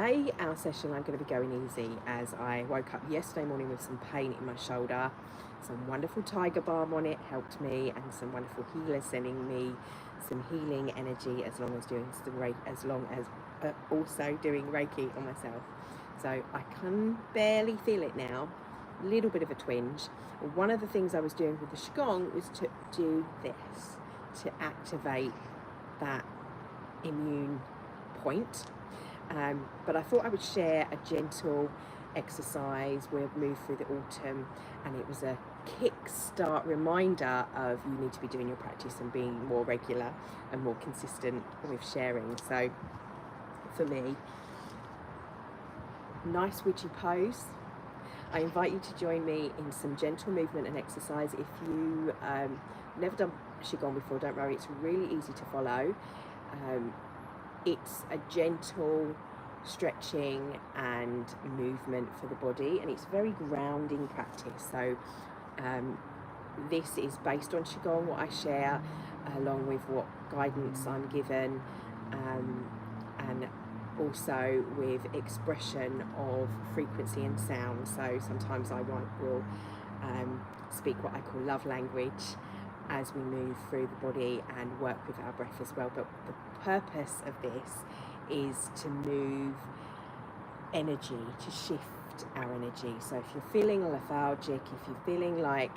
today our session I'm going to be going easy, as I woke up yesterday morning with some pain in my shoulder. Some wonderful tiger balm on it helped me, and some wonderful healers sending me some healing energy, as long as doing some also doing Reiki on myself. So I can barely feel it now, a little bit of a twinge. One of the things I was doing with the Qigong was to do this, to activate that immune point. But I thought I would share a gentle exercise. We've moved through the autumn, and it was a kickstart reminder of you need to be doing your practice and being more regular and more consistent with sharing. So for me, nice witchy pose. I invite you to join me in some gentle movement and exercise. If you never done Qigong before, don't worry, it's really easy to follow. It's a gentle stretching and movement for the body, and it's very grounding practice. So this is based on Qigong, what I share, along with what guidance I'm given, and also with expression of frequency and sound. So sometimes I will speak what I call love language as we move through the body and work with our breath as well. But the purpose of this is to move energy, to shift our energy. So if you're feeling lethargic, if you're feeling like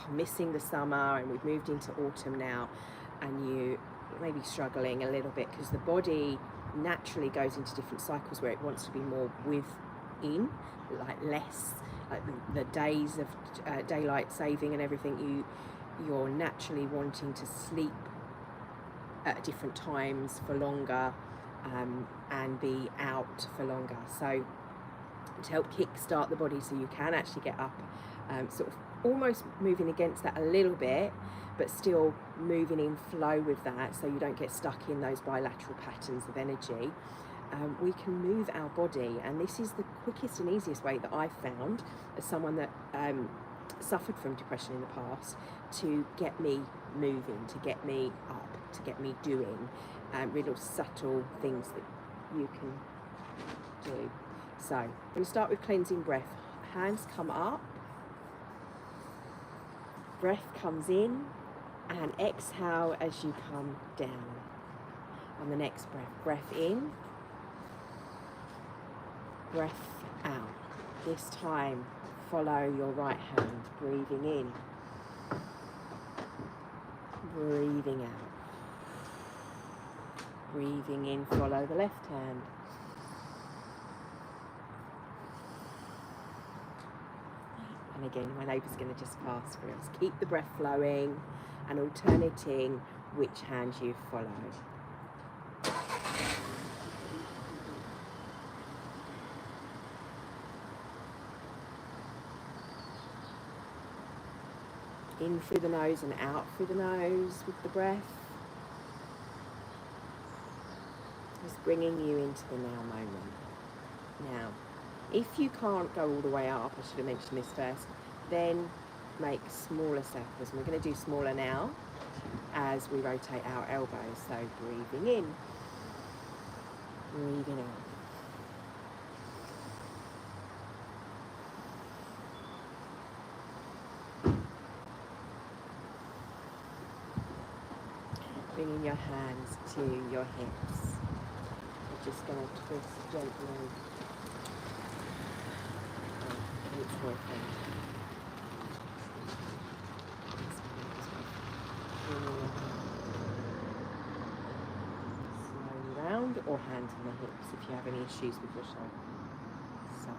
missing the summer, and we've moved into autumn now, and you may be struggling a little bit because the body naturally goes into different cycles where it wants to be more within, like less, like the days of daylight saving and everything, you're naturally wanting to sleep at different times for longer, and be out for longer. So to help kickstart the body so you can actually get up, sort of almost moving against that a little bit, but still moving in flow with that, so you don't get stuck in those bilateral patterns of energy. We can move our body, and this is the quickest and easiest way that I've found, as someone that suffered from depression in the past, to get me moving, to get me up, to get me doing little subtle things that you can do. So I'm going to start with cleansing breath. Hands come up, breath comes in, and exhale as you come down. On the next breath in, breath out. This time follow your right hand, breathing in, breathing out. Breathing in, follow the left hand. And again, my neighbour's going to just pass through us. Keep the breath flowing and alternating which hand you follow. In through the nose and out through the nose with the breath. Just bringing you into the now moment. Now, if you can't go all the way up, I should have mentioned this first, then make smaller circles. And we're going to do smaller now as we rotate our elbows. So breathing in, breathing out. Bringing your hands to your hips. We're just going to twist gently. It's boyfriend. Slowly round, or hands on the hips if you have any issues with your shoulder. So.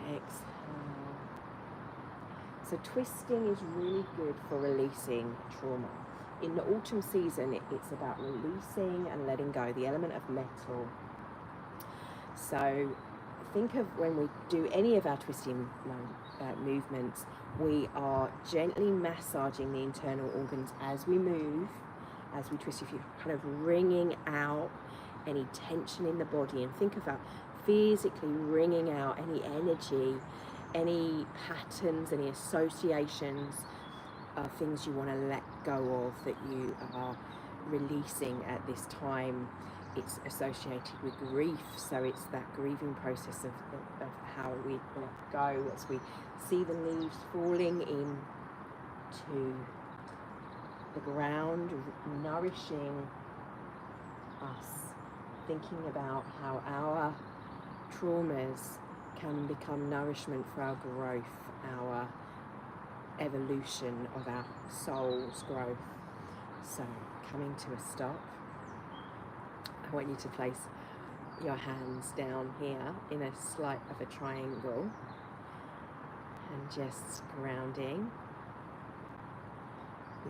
Exhale. So twisting is really good for releasing trauma. In the autumn season, it's about releasing and letting go, the element of metal. So think of when we do any of our twisting movements, we are gently massaging the internal organs as we move, as we twist. If you're kind of wringing out any tension in the body, and think about physically wringing out any energy any patterns, any associations of things you want to let go of that you are releasing at this time. It's associated with grief, so it's that grieving process of how we let go as we see the leaves falling into the ground, nourishing us, thinking about how our traumas can become nourishment for our growth, our evolution of our soul's growth. So coming to a stop, I want you to place your hands down here in a slight of a triangle and just grounding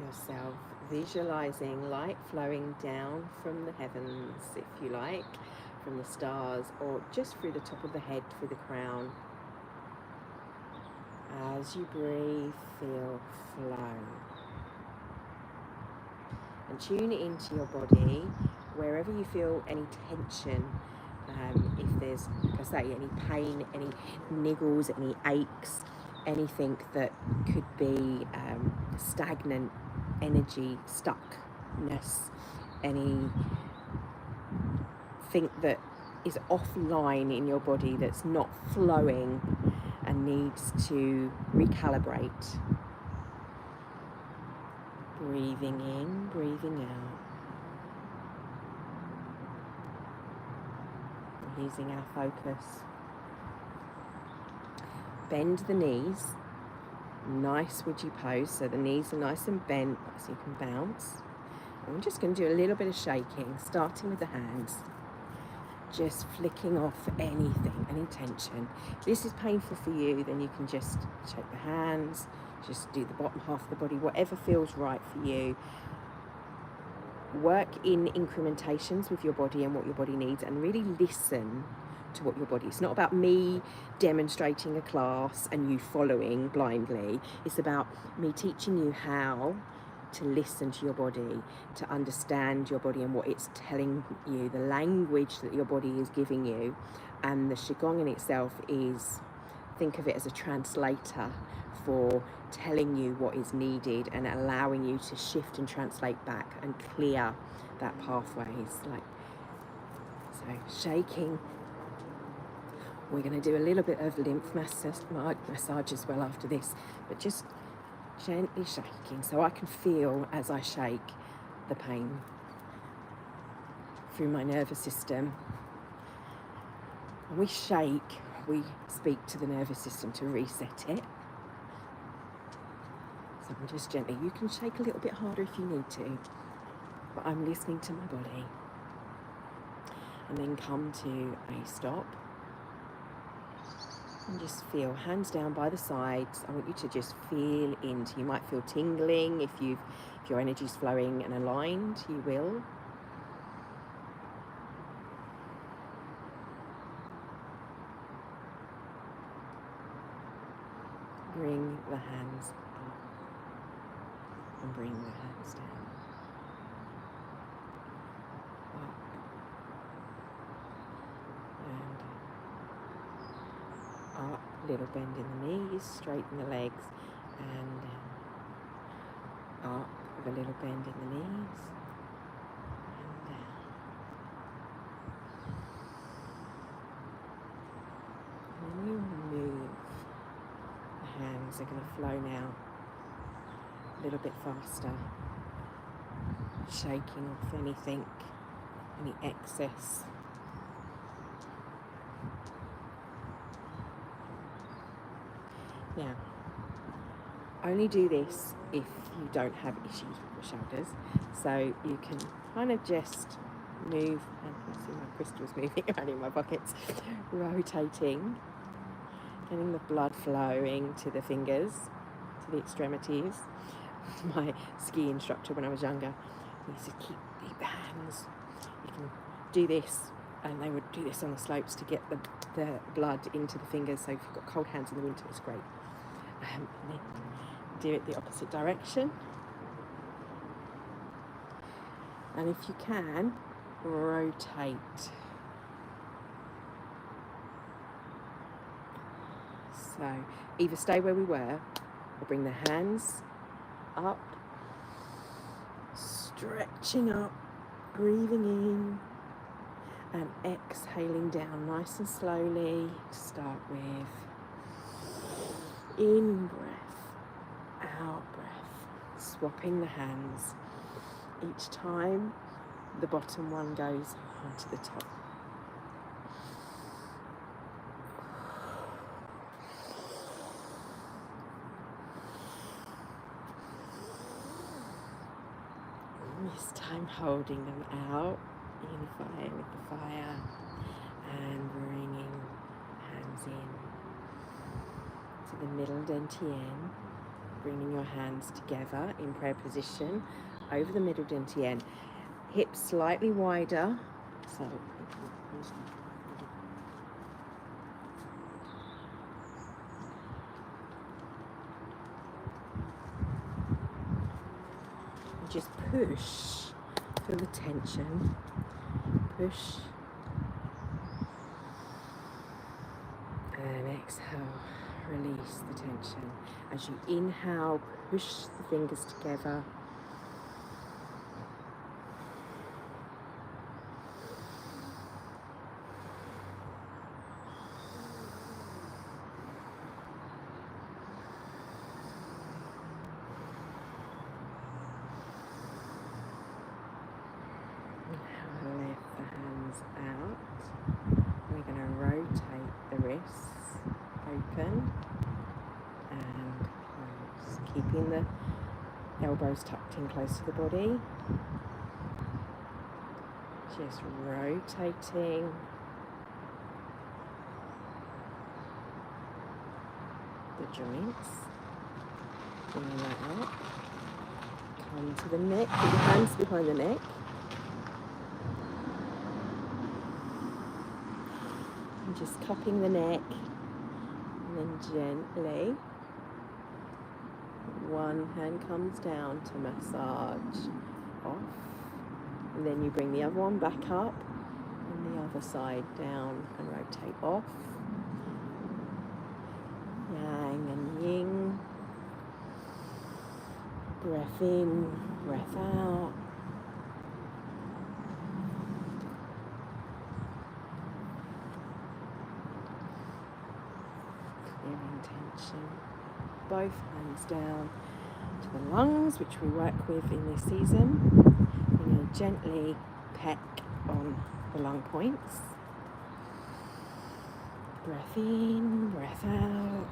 yourself, visualizing light flowing down from the heavens, if you like, from the stars, or just through the top of the head, through the crown. As you breathe, feel flow. And tune into your body, wherever you feel any tension, if there's, like I say, any pain, any niggles, any aches, anything that could be stagnant energy, stuckness, anything that is offline in your body that's not flowing and needs to recalibrate. Breathing in, breathing out. Releasing our focus. Bend the knees. Nice woody pose, so the knees are nice and bent so you can bounce. And we're just going to do a little bit of shaking, starting with the hands. Just flicking off anything, any tension. If this is painful for you, then you can just shake the hands, just do the bottom half of the body, whatever feels right for you. Work in incrementations with your body and what your body needs, and really listen to what your body. It's not about me demonstrating a class and you following blindly. It's about me teaching you how to listen to your body, to understand your body and what it's telling you, the language that your body is giving you. And the Qigong in itself is, think of it as a translator for telling you what is needed and allowing you to shift and translate back and clear that pathways. Like so, shaking. We're going to do a little bit of lymph massage as well after this, but just gently shaking so I can feel as I shake the pain through my nervous system. When we shake, we speak to the nervous system to reset it. So I'm just gently, you can shake a little bit harder if you need to, but I'm listening to my body. And then come to a stop. And just feel hands down by the sides. I want you to just feel into, you might feel tingling if your energy's flowing and aligned, you will. Bring the hands up and bring the hands down. Up and up, little bend in the knees, straighten the legs, and down. Up with a little bend in the knees, and down. And then you move. The hands are going to flow now a little bit faster, shaking off anything, any excess. Now, only do this if you don't have issues with your shoulders. So you can kind of just move, and I see my crystals moving around in my pockets, rotating, getting the blood flowing to the fingers, to the extremities. My ski instructor when I was younger, he said, keep the hands. You can do this, and they would do this on the slopes to get the blood into the fingers. So if you've got cold hands in the winter, it's great. And then do it the opposite direction. And if you can, rotate. So either stay where we were or bring the hands up, stretching up, breathing in and exhaling down nice and slowly. To start with, in breath, out breath, swapping the hands. Each time the bottom one goes onto the top. This time holding them out in fire with the fire and bringing hands in to the middle dantian, bringing your hands together in prayer position over the middle dantian, hips slightly wider, so just push, feel the tension, push and exhale, release the tension. As you inhale, push the fingers together. Lift the hands out. We're going to rotate the wrists open and close, keeping the elbows tucked in close to the body. Just rotating. The joints. Bringing that up. Come to the neck, put your hands behind the neck. And just cupping the neck. And then gently, one hand comes down to massage off. And then you bring the other one back up and the other side down and rotate off. Yang and yin. Breath in, breath out. Clearing tension. Both hands down to the lungs, which we work with in this season. We're going to gently peck on the lung points. Breath in, breath out.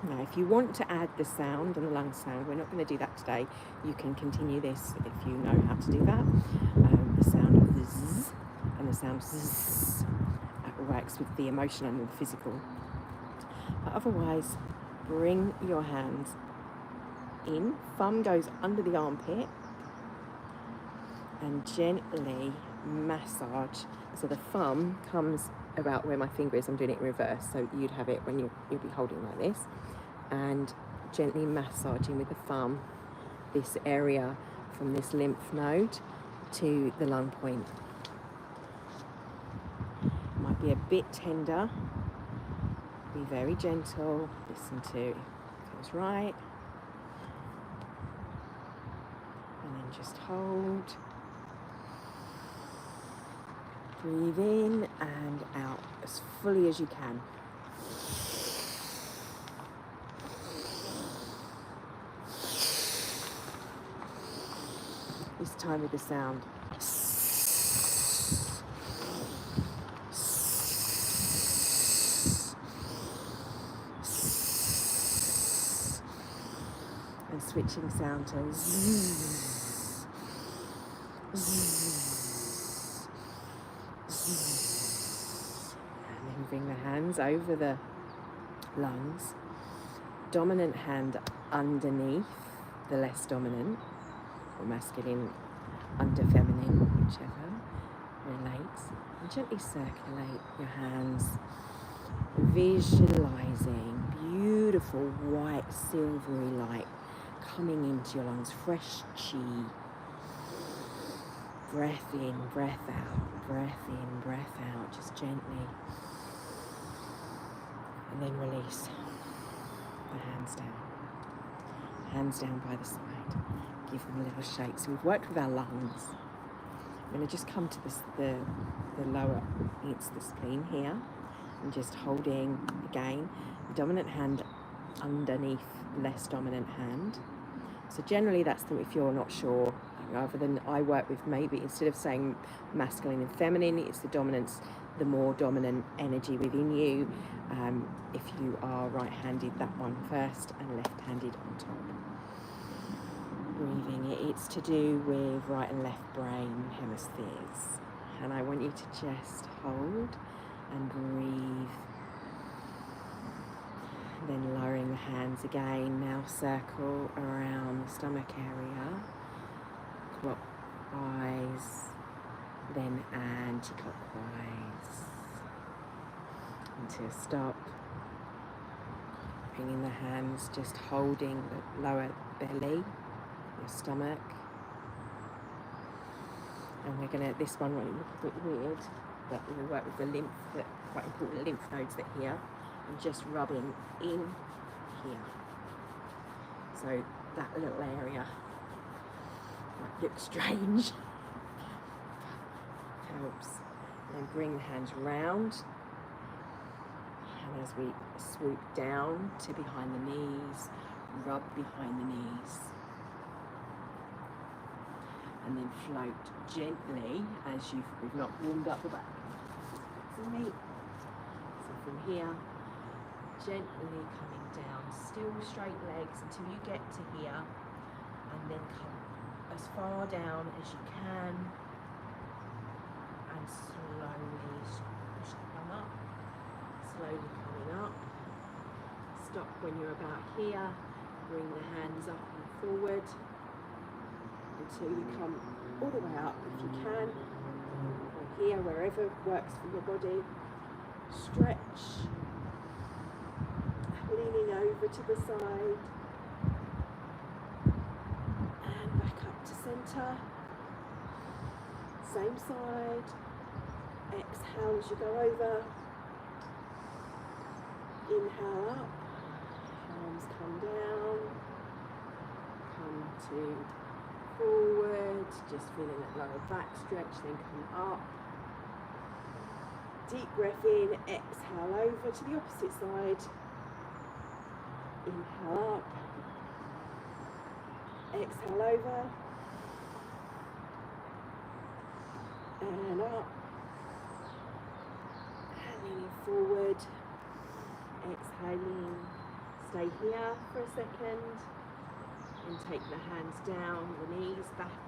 Now, if you want to add the sound and the lung sound, we're not going to do that today. You can continue this if you know how to do that. The sound of the zzz and the sound zzz works with the emotional and the physical. But otherwise, bring your hands in. Thumb goes under the armpit and gently massage. So the thumb comes about where my finger is. I'm doing it in reverse, so you'd have it when you'll be holding like this, and gently massaging with the thumb this area from this lymph node to the lung point. It might be a bit tender. Be very gentle. Listen to it feels right, and then just hold. Breathe in and out as fully as you can. This time with the sound. And switching sound to zzz, zzz. And then bring the hands over the lungs. Dominant hand underneath the less dominant, or masculine under feminine, whichever relates. And gently circulate your hands, visualizing beautiful white silvery light coming into your lungs, fresh chi. Breath in, breath out, breath in, breath out, just gently. And then release the hands down. Hands down by the side. Give them a little shake. So we've worked with our lungs. I'm going to just come to the lower, it's the spleen here. And just holding, again, the dominant hand underneath the less dominant hand. So generally that's if you're not sure, rather than I work with, maybe instead of saying masculine and feminine, it's the dominance, the more dominant energy within you. If you are right-handed, that one first, and left-handed on top. Breathing, it's to do with right and left brain hemispheres. And I want you to just hold and breathe. Then lowering the hands again, now circle around the stomach area, clockwise, then anti-clockwise, until stop. Bringing the hands, just holding the lower belly, your stomach. And we're gonna, this one won't look a bit weird, but we'll work with the lymph, the quite important lymph nodes that here, and just rubbing in here. So that little area might look strange. Helps. And bring the hands round. And as we swoop down to behind the knees, rub behind the knees. And then float gently as we've not warmed up the back. So from here, gently coming down, still straight legs until you get to here, and then come as far down as you can, and slowly come up, slowly coming up. Stop when you're about here, bring the hands up and forward until you come all the way up if you can, or here, wherever works for your body. Stretch, leaning over to the side, and back up to centre. Same side. Exhale as you go over. Inhale up, arms come down, come to forward, just feeling that lower back stretch, then come up. Deep breath in, exhale over to the opposite side. Inhale up, exhale over, and up, and leaning forward, exhaling. Stay here for a second, and take the hands down, the knees back,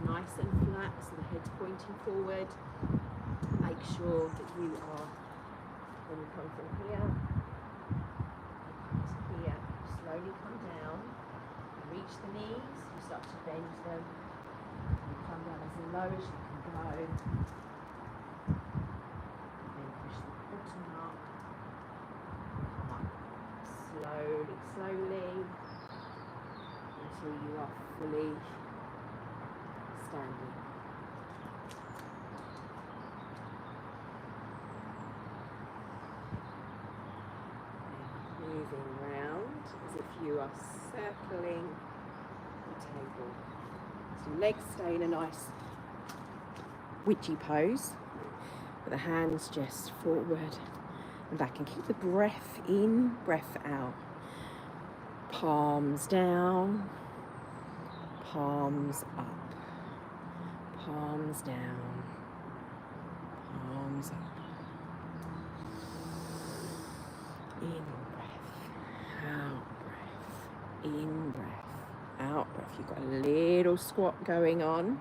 nice and flat, so the head's pointing forward. Make sure that you are, when you come from here, here, slowly come down, reach the knees, you start to bend them, you come down as low as you can go, then push the bottom up, come up slowly, slowly, until you are fully standing. Moving round as if you are circling the table. So your legs stay in a nice witchy pose, with the hands just forward and back, and keep the breath in, breath out. Palms down, palms up, palms down, palms up. In breath, out breath, in breath, out breath. You've got a little squat going on.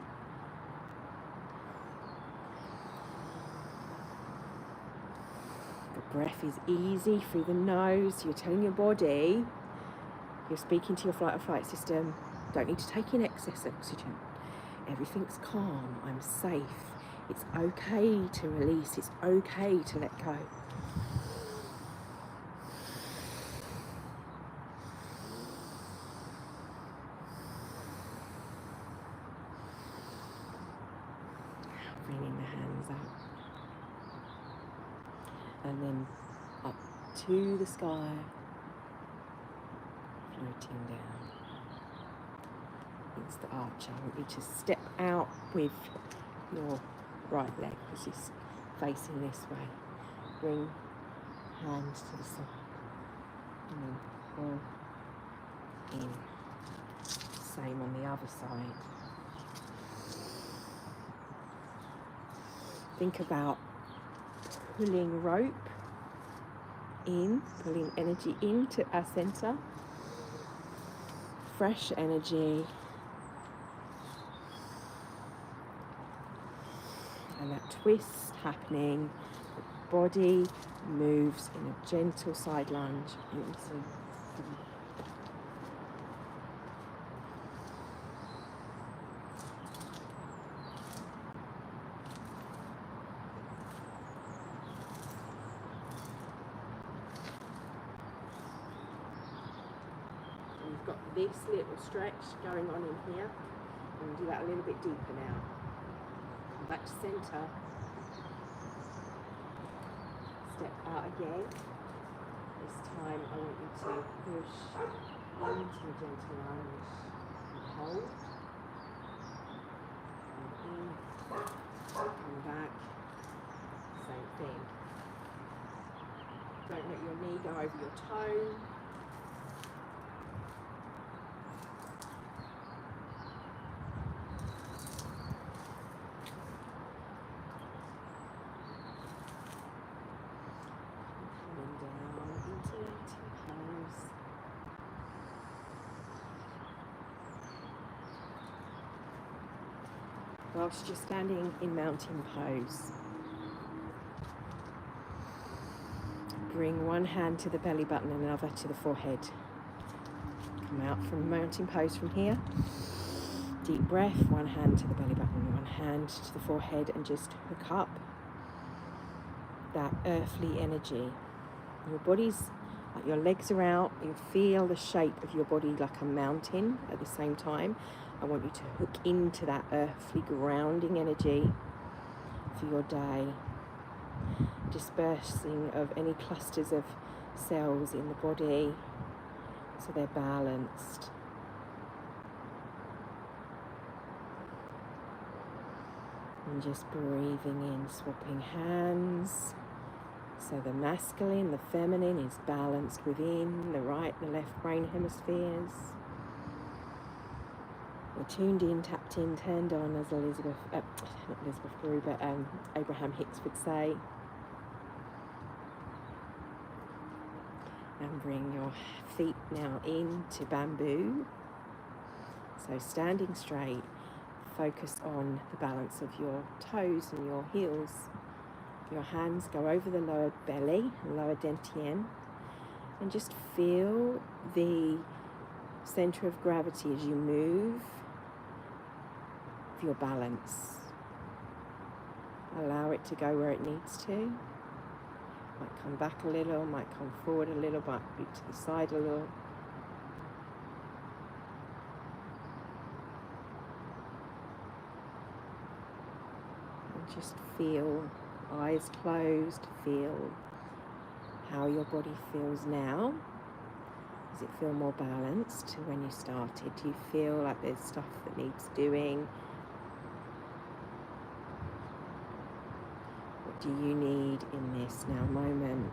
The breath is easy through the nose. You're telling your body, you're speaking to your fight or flight system, don't need to take in excess oxygen. Everything's calm, I'm safe. It's okay to release, it's okay to let go. bringing the hands up. And then up to the sky, floating down. It's the arch. I want you to step out with your right leg, which is facing this way. Bring hands to the side. And then pull in. Same on the other side. Think about pulling rope in, pulling energy into our center. Fresh energy. And that twist happening. The body moves in a gentle side lunge into We've got this little stretch going on in here. And do that a little bit deeper now. Come back to center. Step out again. This time I want you to push into a gentle lunge and hold. And in. Come back. Same thing. Don't let your knee go over your toe. Whilst you're standing in mountain pose, bring one hand to the belly button and another to the forehead. Come out from mountain pose from here. Deep breath, one hand to the belly button, one hand to the forehead, and just hook up that earthly energy. Your body's, like your legs are out, you feel the shape of your body like a mountain at the same time. I want you to hook into that earthly grounding energy for your day. Dispersing of any clusters of cells in the body so they're balanced. And just breathing in, swapping hands. So the masculine, the feminine is balanced within the right and the left brain hemispheres. We're tuned in, tapped in, turned on, as Abraham Hicks would say. And bring your feet now into bamboo. So standing straight, focus on the balance of your toes and your heels. Your hands go over the lower belly, lower dantian, and just feel the center of gravity as you move your balance. Allow it to go where it needs to. Might come back a little, might come forward a little, might be to the side a little. And just feel, eyes closed, feel how your body feels now. Does it feel more balanced to when you started? Do you feel like there's stuff that needs doing? What do you need in this now moment?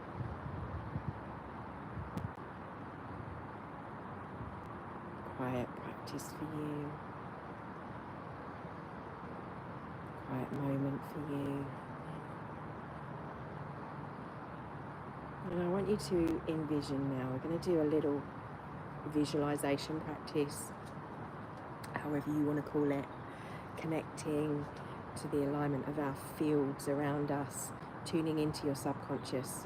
Quiet practice for you. Quiet moment for you. And I want you to envision now. We're going to do a little visualization practice, however you want to call it, connecting to the alignment of our fields around us, tuning into your subconscious.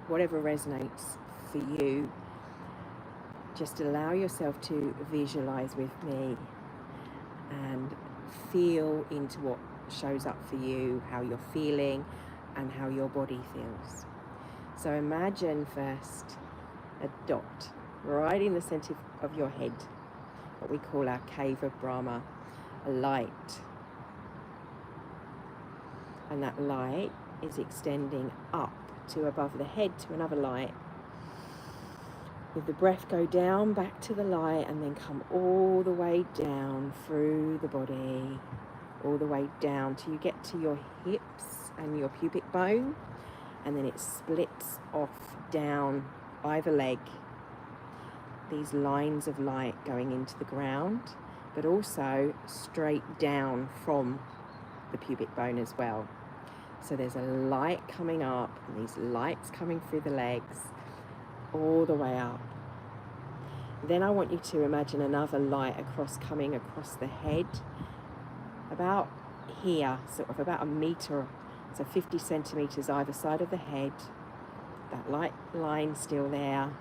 Whatever resonates for you, just allow yourself to visualize with me and feel into what shows up for you, how you're feeling and how your body feels. So imagine first a dot right in the center of your head, what we call our cave of Brahma, a light. And that light is extending up to above the head to another light. With the breath, go down back to the light and then come all the way down through the body, all the way down till you get to your hips and your pubic bone, and then it splits off down either leg. These lines of light going into the ground, but also straight down from the pubic bone as well. So there's a light coming up and these lights coming through the legs all the way up. Then I want you to imagine another light coming across the head, about here, sort of about a meter, so 50 centimeters either side of the head. That light line still there,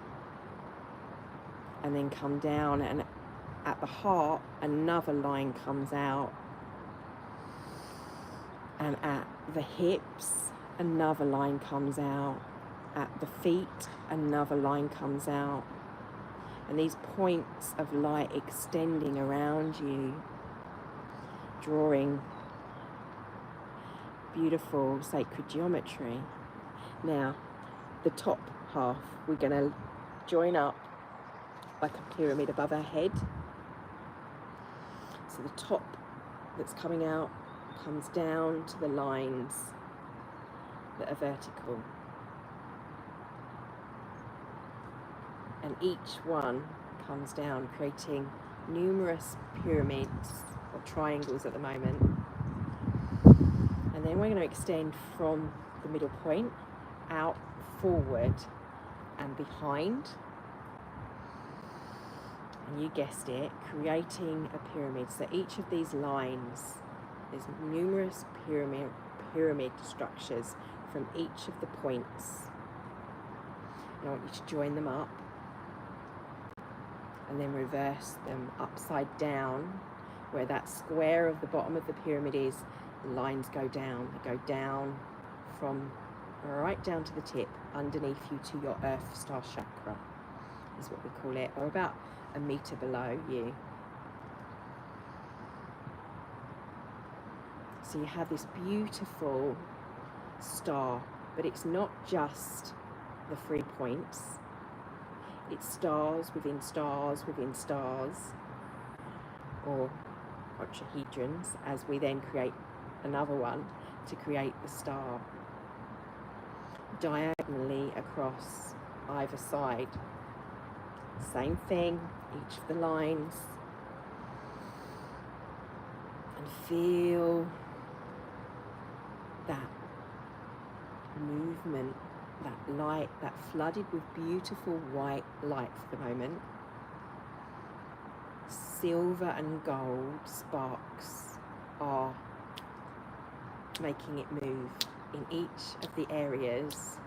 and then come down, and at the heart another line comes out, and at the hips another line comes out, at the feet another line comes out, and these points of light extending around you, drawing beautiful sacred geometry. Now the top half we're going to join up like a pyramid above our head. So the top that's coming out comes down to the lines that are vertical, and each one comes down, creating numerous pyramids or triangles at the moment. And then we're going to extend from the middle point out, forward and behind, and you guessed it, creating a pyramid. So each of these lines, there's numerous pyramid structures from each of the points, and I want you to join them up and then reverse them upside down. Where that square of the bottom of the pyramid is, the lines go down. They go down from right down to the tip underneath you to your earth star chakra, is what we call it, or about a meter below you. So you have this beautiful star, but it's not just the 3 points, it's stars within stars within stars, or octahedrons, as we then create another one to create the star, diagonally across either side. Same thing, each of the lines, and feel that movement, that light, that flooded with beautiful white light for the moment. Silver and gold sparks are making it move in each of the areas.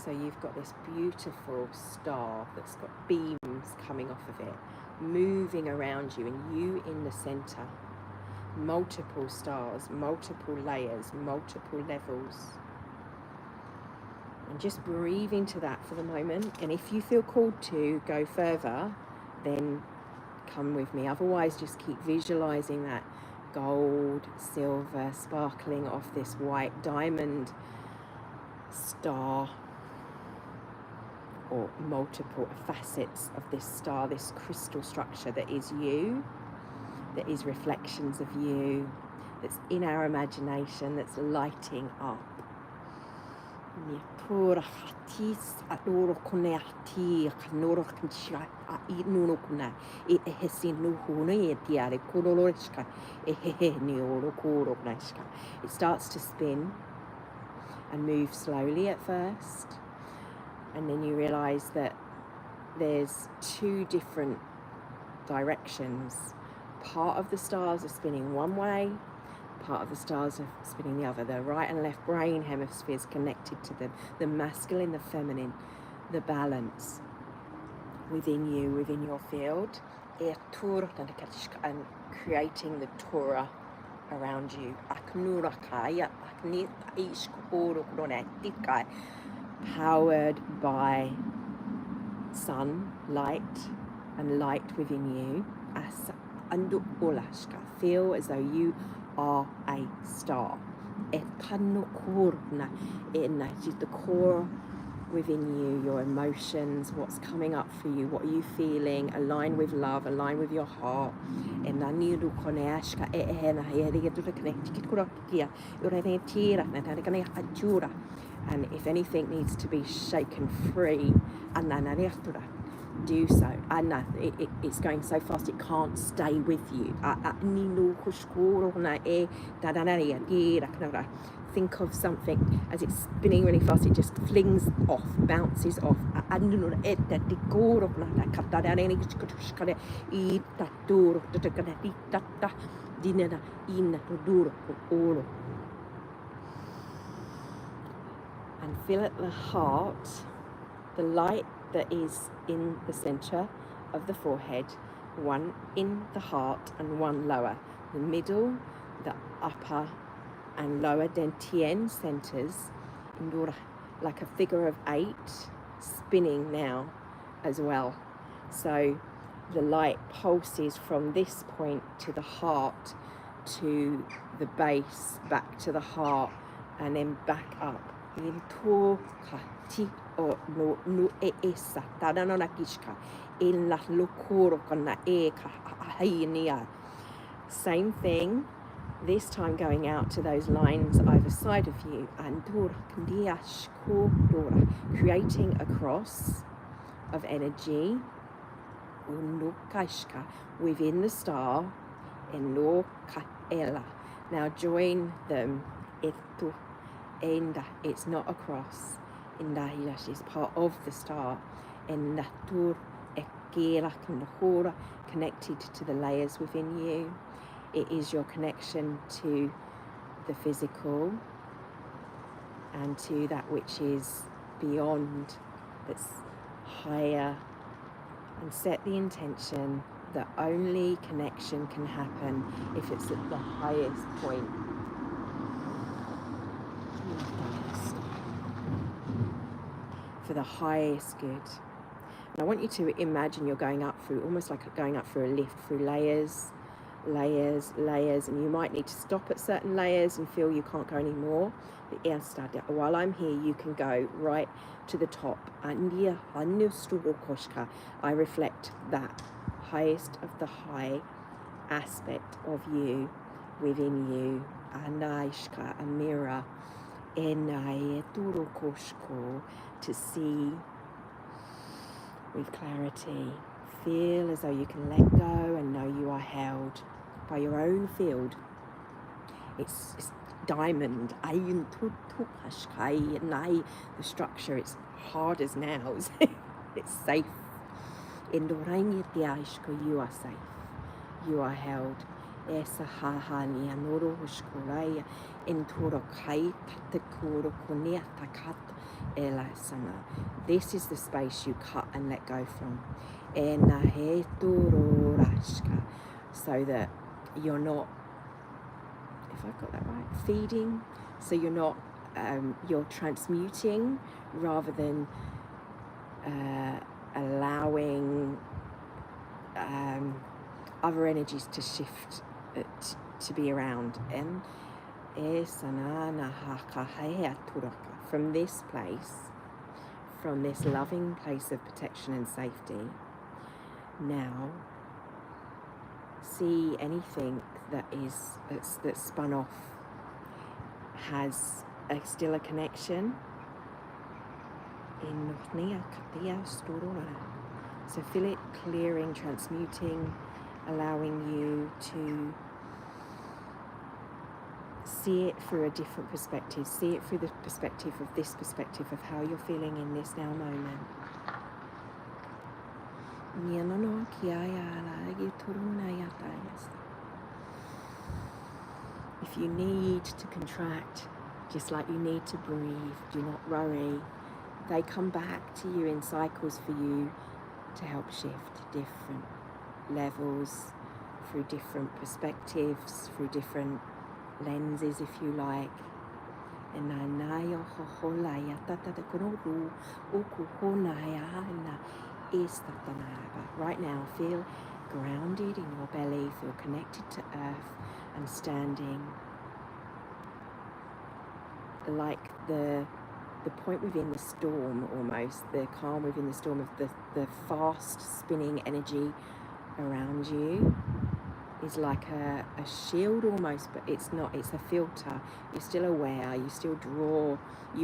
So you've got this beautiful star that's got beams coming off of it, moving around you, and you in the center. Multiple stars, multiple layers, multiple levels. And just breathe into that for the moment. And if you feel called to go further, then come with me. Otherwise, just keep visualizing that gold, silver, sparkling off this white diamond star, or multiple facets of this star, this crystal structure that is you, that is reflections of you, that's in our imagination, that's lighting up. It starts to spin and move slowly at first, and then you realize that there's 2 different directions. Part of the stars are spinning one way, part of the stars are spinning the other. The right and left brain hemispheres connected to them, the masculine, the feminine, the balance within you, within your field, and creating the Torah around you. Powered by sun, light, and light within you. Feel as though you are a star. Just the core within you, your emotions, what's coming up for you, what are you feeling, align with love, align with your heart. And if anything needs to be shaken free, do so. It's going so fast it can't stay with you. Think of something as it's spinning really fast, it just flings off, bounces off. And feel at the heart, the light that is in the center of the forehead, one in the heart and one lower. The middle, the upper and lower Dentien centers, like a figure of 8, spinning now as well. So the light pulses from this point to the heart, to the base, back to the heart, and then back up. Same thing, this time going out to those lines either side of you, and creating a cross of energy within the star. Now join them. It's not a cross. It's part of the star. Connected to the layers within you. It is your connection to the physical and to that which is beyond, that's higher. And set the intention that only connection can happen if it's at the highest point. For the highest good. And I want you to imagine you're going up through, almost like going up through a lift, through layers, and you might need to stop at certain layers and feel you can't go anymore. While I'm here, you can go right to the top. I reflect that highest of the high aspect of you within you. A mirror to see with clarity. Feel as though you can let go and know you are held by your own field. It's diamond. The structure, it's hard as nails. It's safe. You are safe. You are held. This is the space you cut and let go from. So that you're not, if I've got that right, feeding. So you're not, you're transmuting rather than allowing other energies to shift, to be around. And from this place, from this loving place of protection and safety, now see anything that's spun off has still a connection. So feel it clearing, transmuting, allowing you to see it through a different perspective. See it through the perspective of this perspective of how you're feeling in this now moment. If you need to contract, just like you need to breathe, do not worry. They come back to you in cycles for you to help shift different levels, through different perspectives, through different lenses, if you like. Right now, feel grounded in your belly, feel connected to earth and standing like the point within the storm, almost the calm within the storm of the fast spinning energy around you is like a shield almost, but it's not, it's a filter. You're still aware, you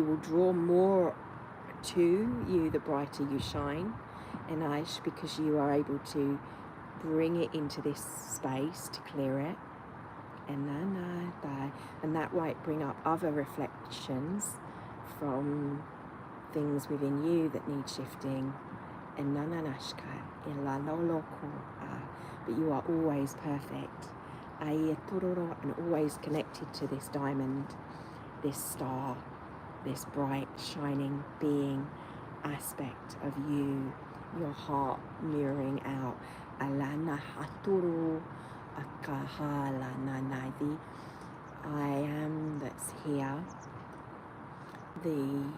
will draw more to you the brighter you shine, and Aish, because you are able to bring it into this space to clear it, and that might bring up other reflections from things within you that need shifting, but you are always perfect, and always connected to this diamond, this star, this bright shining being aspect of you, your heart mirroring out. I am that's here, the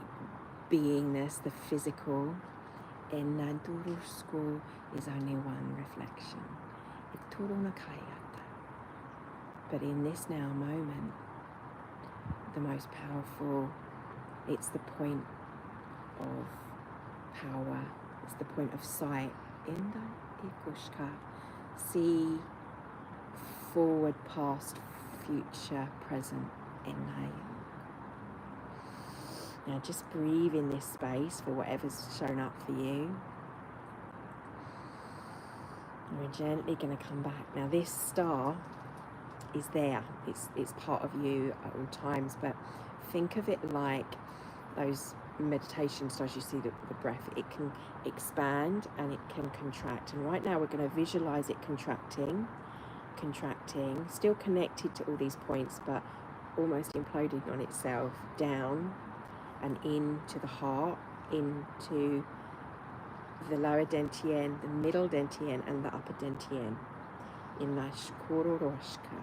beingness, the physical, is only one reflection. But in this now moment, the most powerful, it's the point of power, it's the point of sight. See forward, past, future, present. Now just breathe in this space for whatever's shown up for you. And we're gently going to come back. Now this star is there, it's part of you at all times, but think of it like those meditation stars you see, the breath. It can expand and it can contract, and right now we're going to visualize it contracting, still connected to all these points, but almost imploding on itself, down and into the heart, into the lower dantian, the middle dantian, and the upper dantian. In la shkororoshka,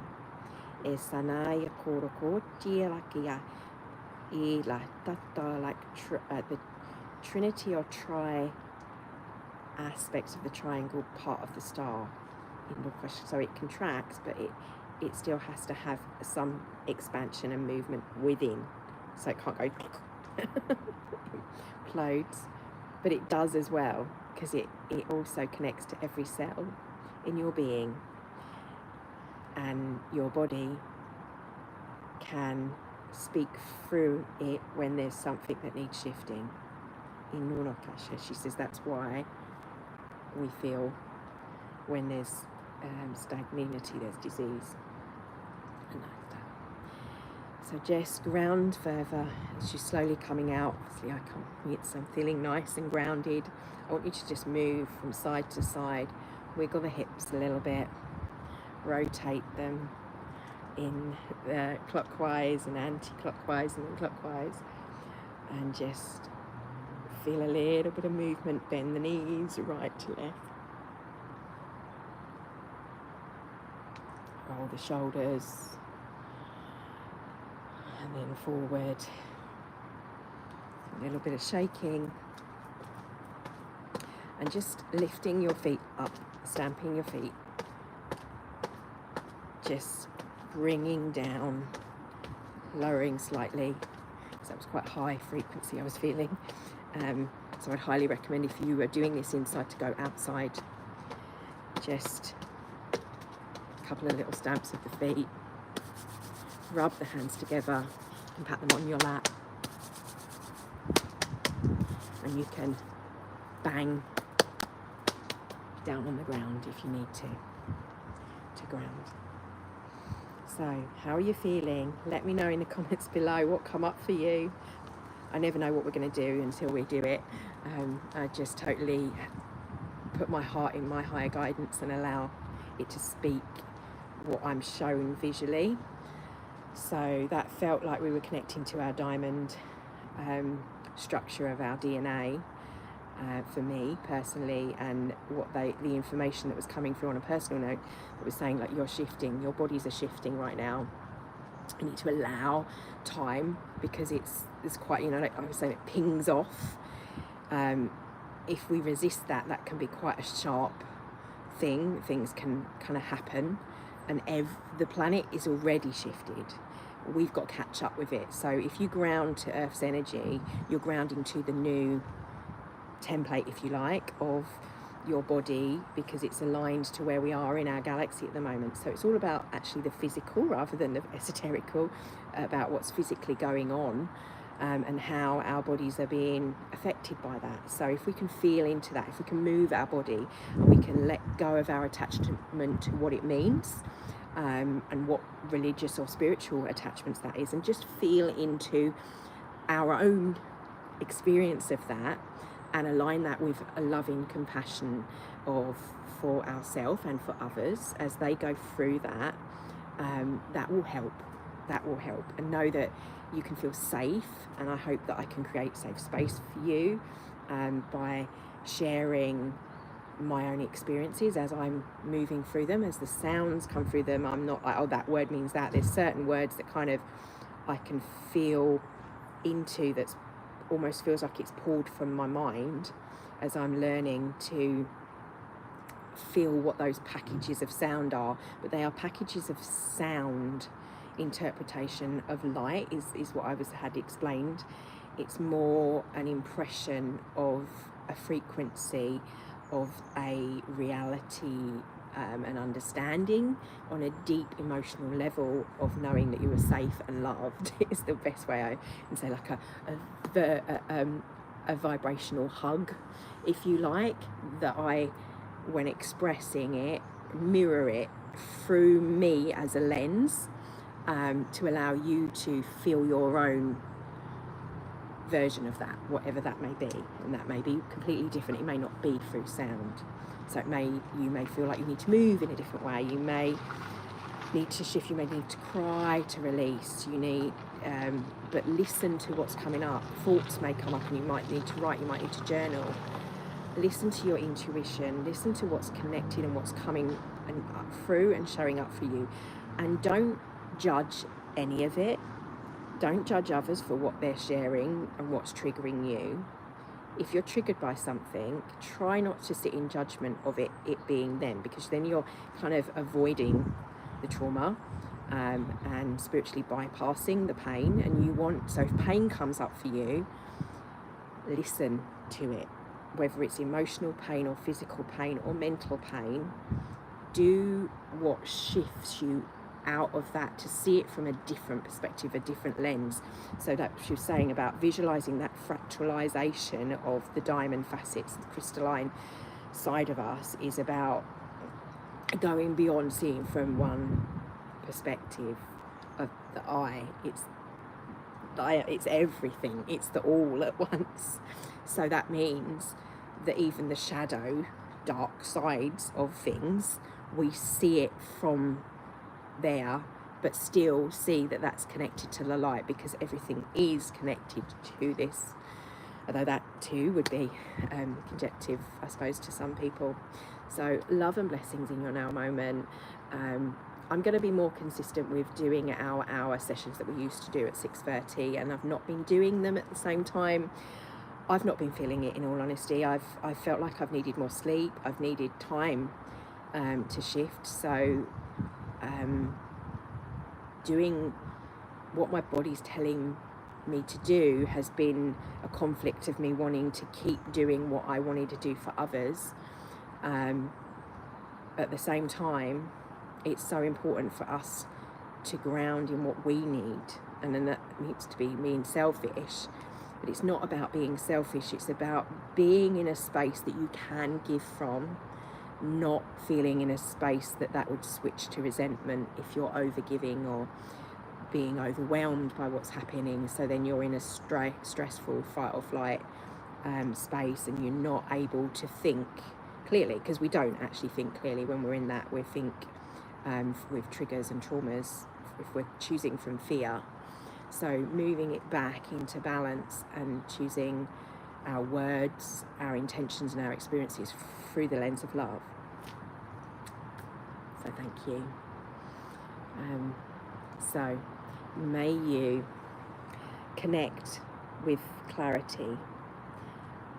esanaya korokotielakia, ila tata, like the trinity or tri aspects of the triangle part of the star. So it contracts, but it still has to have some expansion and movement within. So it can't go implodes, but it does as well, because it also connects to every cell in your being, and your body can speak through it when there's something that needs shifting. In Nunakasha, she says that's why we feel when there's stagnancy, there's disease. And like that. So just ground further as you're slowly coming out. See, I can't, I'm feeling nice and grounded. I want you to just move from side to side, wiggle the hips a little bit, rotate them in clockwise and anti-clockwise and then clockwise, and just feel a little bit of movement. Bend the knees right to left. Roll the shoulders and then forward. A little bit of shaking and just lifting your feet up, stamping your feet, just bringing down, lowering slightly, because that was quite high frequency I was feeling. So I'd highly recommend, if you are doing this inside, to go outside. Just a couple of little stamps of the feet, rub the hands together and pat them on your lap, and you can bang down on the ground if you need to ground. So how are you feeling? Let me know in the comments below what come up for you. I never know what we're going to do until we do it. I just totally put my heart in my higher guidance and allow it to speak what I'm shown visually. So that felt like we were connecting to our diamond structure of our DNA, for me personally, and what the information that was coming through on a personal note that was saying, like, you're shifting, your bodies are shifting right now. You need to allow time, because it's quite, like I was saying, it pings off. If we resist that, that can be quite a sharp things can kind of happen, and the planet is already shifted. We've got to catch up with it. So if you ground to Earth's energy, you're grounding to the new template, if you like, of your body, because it's aligned to where we are in our galaxy at the moment. So it's all about actually the physical rather than the esoterical, about what's physically going on, and how our bodies are being affected by that. So if we can feel into that, if we can move our body and we can let go of our attachment to what it means, and what religious or spiritual attachments that is, and just feel into our own experience of that, and align that with a loving compassion for ourselves and for others as they go through that, that will help. And know that you can feel safe, and I hope that I can create safe space for you, by sharing my own experiences as I'm moving through them, as the sounds come through them. I'm not like, oh, that word means that. There's certain words that kind of I can feel into, that's almost feels like it's pulled from my mind as I'm learning to feel what those packages of sound are. But they are packages of sound. Interpretation of light is what I had explained. It's more an impression of a frequency, of a reality, an understanding on a deep emotional level of knowing that you are safe and loved is the best way I can say, like a vibrational hug, if you like, that I, when expressing it, mirror it through me as a lens, to allow you to feel your own version of that, whatever that may be. And that may be completely different. It may not be through sound. So you may feel like you need to move in a different way. You may need to shift. You may need to cry to release. You need, but listen to what's coming up. Thoughts may come up and you might need to write. You might need to journal. Listen to your intuition. Listen to what's connected and what's coming and through and showing up for you. And don't judge any of it. Don't judge others for what they're sharing and what's triggering you. If you're triggered by something, try not to sit in judgment of it being them, because then you're kind of avoiding the trauma, and spiritually bypassing the pain. And so if pain comes up for you, listen to it, whether it's emotional pain or physical pain or mental pain. Do what shifts you out of that, to see it from a different perspective, a different lens. So that she was saying about visualizing that fractalization of the diamond facets, the crystalline side of us, is about going beyond seeing from one perspective of the eye. It's everything. It's the all at once. So that means that even the shadow, dark sides of things, we see it from there, but still see that that's connected to the light, because everything is connected to this, although that too would be conjective, I suppose, to some people. So love and blessings in your now moment. I'm going to be more consistent with doing our hour sessions that we used to do at 6:30, and I've not been doing them at the same time. I've not been feeling it, in all honesty. I've felt like I've needed more sleep. I've needed time to shift. So doing what my body's telling me to do has been a conflict of me wanting to keep doing what I wanted to do for others. At the same time, it's so important for us to ground in what we need, and then that needs to be being selfish. But it's not about being selfish, it's about being in a space that you can give from, not feeling in a space that would switch to resentment if you're overgiving or being overwhelmed by what's happening. So then you're in a stressful fight or flight space, and you're not able to think clearly, because we don't actually think clearly when we're in that. We think with triggers and traumas, if we're choosing from fear. So moving it back into balance and choosing our words, our intentions and our experiences through the lens of love. So thank you. So may you connect with clarity.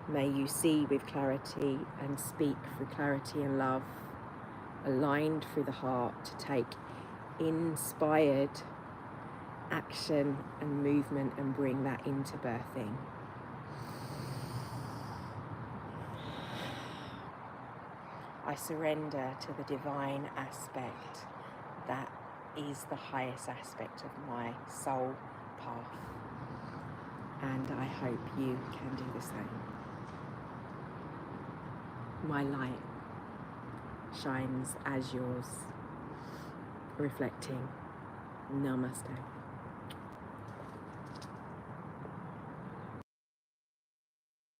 May you see with clarity and speak with clarity and love. aligned through the heart to take inspired action and movement and bring that into birthing. I surrender to the divine aspect that is the highest aspect of my soul path, and I hope you can do the same. My light shines as yours, reflecting. Namaste.